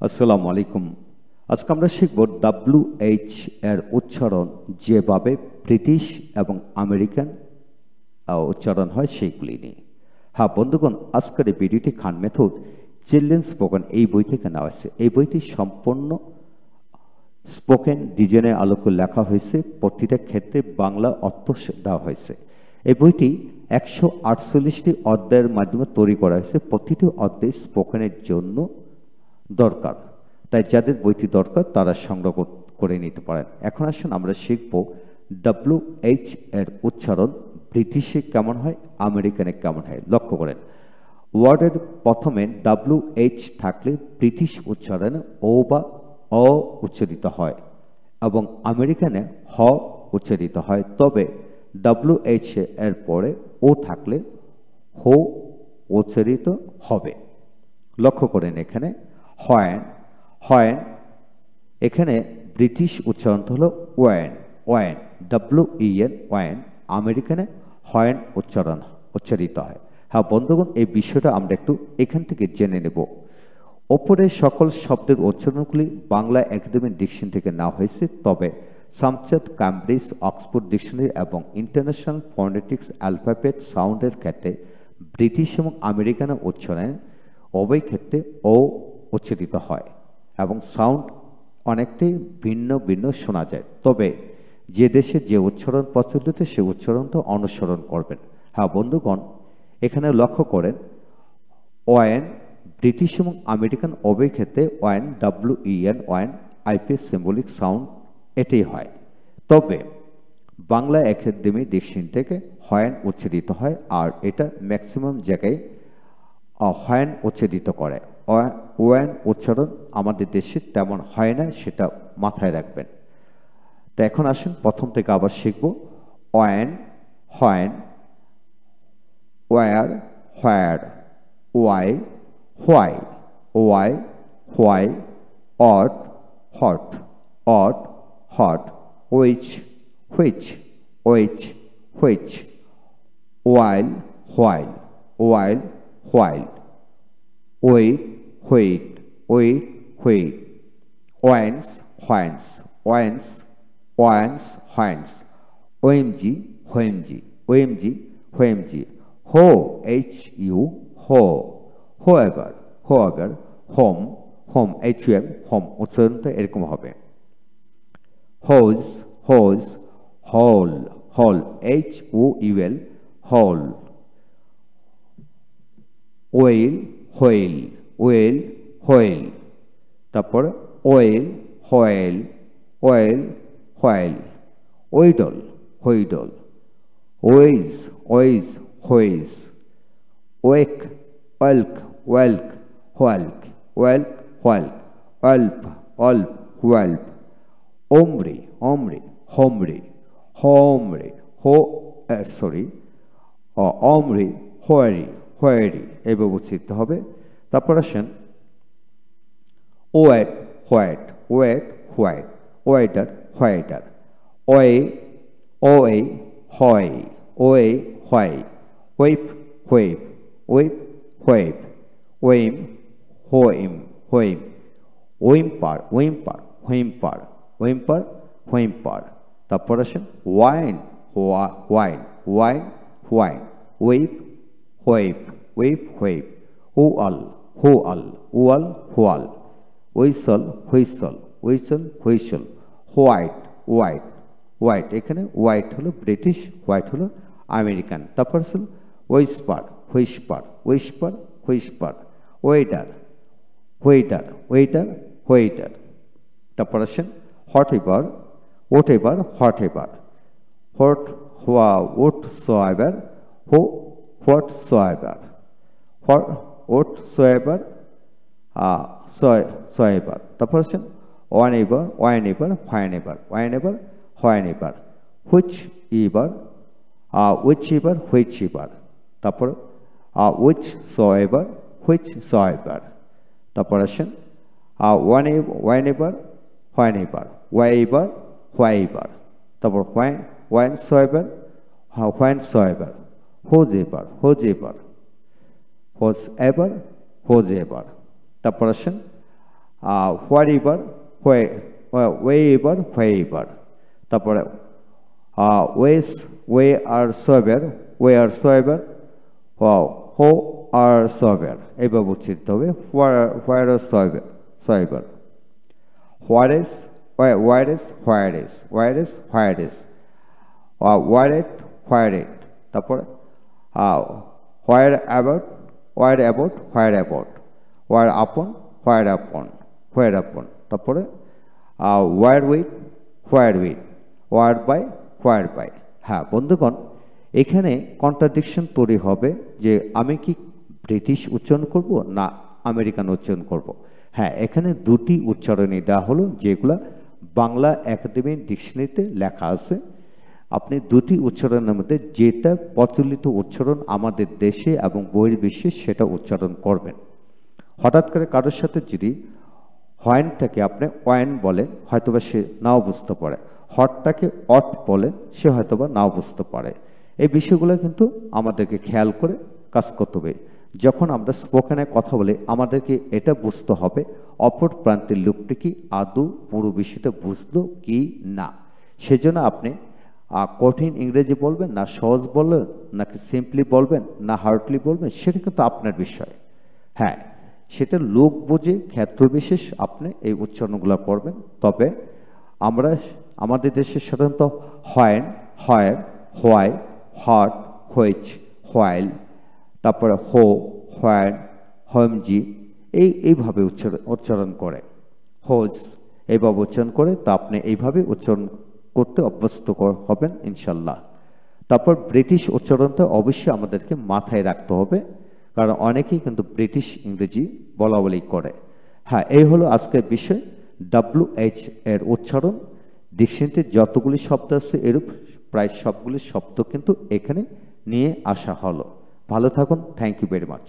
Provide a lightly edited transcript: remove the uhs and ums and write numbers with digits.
আসসালামু আলাইকুম। আজকে আমরা শিখব WH এর উচ্চারণ যেভাবে ব্রিটিশ এবং আমেরিকান উচ্চারণ হয় সেইগুলি নিয়ে। হ্যাঁ বন্ধুগণ, আজকের এই ভিডিওটি খান মেথড চিলড্রেন স্পোকেন এই বই থেকে নেওয়া হয়েছে। এই বইটি সম্পূর্ণ স্পোকেন ডিজাইনের আলোকে লেখা হয়েছে, প্রতিটা ক্ষেত্রে বাংলা অর্থ দেওয়া হয়েছে। এই বইটি 148টি অধ্যায়ের মাধ্যমে তৈরি করা হয়েছে। প্রতিটি অধ্যায় স্পোকেনের জন্য দরকার, তাই যাদের বইটি দরকার তারা সংগ্রহ করে নিতে পারেন। এখন আসুন আমরা শিখব WH এর উচ্চারণ ব্রিটিশে কেমন হয়, আমেরিকানে কেমন হয়। লক্ষ্য করেন, ওয়ার্ডের প্রথমে WH থাকলে ব্রিটিশ উচ্চারণে ও বা অ উচ্চারিত হয় এবং আমেরিকানে হ উচ্চারিত হয়। তবে WH এর পরে ও থাকলে হো উচ্চারিত হবে। লক্ষ্য করেন এখানে হোয়েন, হোয়েন এখানে ব্রিটিশ উচ্চারণটা হলো ওয়েন, ওয়েন WEN ওয়েন, আমেরিকানে হোয়েন উচ্চারিত হয়। হ্যাঁ বন্ধুগণ, এই বিষয়টা আমরা একটু এখান থেকে জেনে নেব। ওপরের সকল শব্দের উচ্চারণগুলি বাংলা একাডেমিক ডিকশনারি থেকে নেওয়া হয়েছে, তবে সামচাঁদ, ক্যামব্রিজ, অক্সফোর্ড ডিকশনারি এবং ইন্টারন্যাশনাল ফনেটিক্স অ্যালফাবেট সাউন্ডের ক্ষেত্রে ব্রিটিশ এবং আমেরিকান উচ্চারণে উভয় ক্ষেত্রে ও উচ্চারিত হয় এবং সাউন্ড অনেকটাই ভিন্ন ভিন্ন শোনা যায়। তবে যে দেশে যে উচ্চারণ প্রচলিত সে উচ্চারণটা অনুসরণ করবেন। হ্যাঁ বন্ধুগণ, এখানে লক্ষ্য করেন ওয়েন ব্রিটিশ এবং আমেরিকান উভয় ক্ষেত্রে when WEN when IPS symbolic sound এটাই হয়। তবে বাংলা একাডেমি ডিকশনারি থেকে হয়েন উচ্চারিত হয়, আর এটা ম্যাক্সিমাম জায়গায় হয়েন উচ্চারিত করে। ওয়েন উচ্চারণ আমাদের দেশে তেমন হয় না, সেটা মাথায় রাখবেন। তো এখন আসুন প্রথম থেকে আবার শিখব। When, when, where, where, why, why, why, why, what, what, what, what, which, which, which, which, while, while, while, while, wheat, wheat, wheat, wheat, whence, whence, whence, whence, whence, OMG, হোয়েমজি, ওএমজি, হোয়েমজি, who, HU, who, whoever, whoever, whom, whom, HUM, whom উচ্চারণটা এরকম হবে। Whose, whose, whole, whole, HOUL, whole, whale, whale, well, whale, তারপর wheel, whale, well, wheel, wheedle, wheedle, wheeze, wheeze, wheeze, ওয়েক, ওয়েলক, ওয়েলক, হোয়ালক, ওয়েলক, হোয়ালক, অল্প, অল্প, হোয়াল্প, ওমরি, অমরি, হোমরি, হোমরি, অমরি, হোয়ারি, হোয়ারি, এইভাবে উচ্চারিত হবে। তারপর আসেন white, white, white, white, whiter, whiter, whey, whey, whey, whey, whey, whip, whip, whip, whip, whim, whim, whim, whimper, whimper, whimper, whimper, whimper. তারপর আসেন whine, whine, whine, whine, whip, whip, whip, whip, whirl, whirl, whirl, whirl, whistle, whistle, whistle, whistle, white, white, white এখানে white হলো British, white হলো American. তারপর আসল whisper, whisper, whisper, whisper, whiter, whiter, whiter, whiter. তারপর আসেন whatever, oat ever, whatever, what, whatsoever, হো, whatsoever, whatsoever, soever. তারপর আসেন whenever, whenever, whenever, whenever, whenever, whichever, whichever, whichever. তারপর whichsoever, whichsoever. তারপর আসেন whenever, whenever, whyever, whyever. তারপর whensoever, whensoever, whosever, whosever, whosever, whosever. তারপর আসেন wherever, wherever, wherever, তারপরে wheresoever, whoever, এইভাবে উচ্চারিত হবে wheresoever, whereas, where, তারপরে whereabout, whereupon, তারপরে wherewith, whereby। হ্যাঁ বন্ধুগণ, এখানে কন্ট্রাডিকশন তৈরি হবে যে আমি কি ব্রিটিশ উচ্চারণ করব না আমেরিকান উচ্চারণ করব। হ্যাঁ, এখানে দুটি উচ্চারণই দেওয়া হলো যেগুলা বাংলা একাডেমি ডিকশনারিতে লেখা আছে। আপনি দুটি উচ্চারণের মধ্যে যেটা প্রচলিত উচ্চারণ আমাদের দেশে এবং বহির্বিশ্বে সেটা উচ্চারণ করবেন। হঠাৎ করে কারোর সাথে যদি হয়েনটাকে আপনি ওয়েন বলেন, হয়তোবা সে নাও বুঝতে পারে, হটটাকে অট বলেন, সে হয়তোবা নাও বুঝতে পারে। এই বিষয়গুলো কিন্তু আমাদেরকে খেয়াল করে কাজ করতে হবে। যখন আমরা স্পোকেনে কথা বলি আমাদেরকে এটা বুঝতে হবে অপর প্রান্তের লোকটি কি আদৌ পুরো বিষয়টা বুঝলো কি না। সেজন্য আপনি কঠিন ইংরেজি বলবেন না সহজ বলবেন, নাকি সিম্পলি বলবেন না হার্ডলি বলবেন, সেটা কিন্তু আপনার বিষয়। হ্যাঁ, সেটা লোক বুঝে ক্ষেত্রবিশেষ আপনি এই উচ্চারণগুলো করবেন। তবে আমরা আমাদের দেশে সাধারণত when, why, hot, which, while, তারপরে হো, হোয়েন, হোমজি এইভাবে উচ্চারণ করে, হোজ এইভাবে উচ্চারণ করে। তা আপনি এইভাবে উচ্চারণ করতে অভ্যস্ত হবেন ইনশাল্লাহ। তারপর ব্রিটিশ উচ্চারণটা অবশ্যই আমাদেরকে মাথায় রাখতে হবে, কারণ অনেকেই কিন্তু ব্রিটিশ ইংরেজি বলা বলি করে। হ্যাঁ, এই হলো আজকের বিষয়। WH এর উচ্চারণ ডিকশনারিতে যতগুলি শব্দ আছে এরূপ প্রায় সবগুলি শব্দ কিন্তু এখানে নিয়ে আসা হলো। ভালো থাকুন, থ্যাংক ইউ ভেরি মাচ।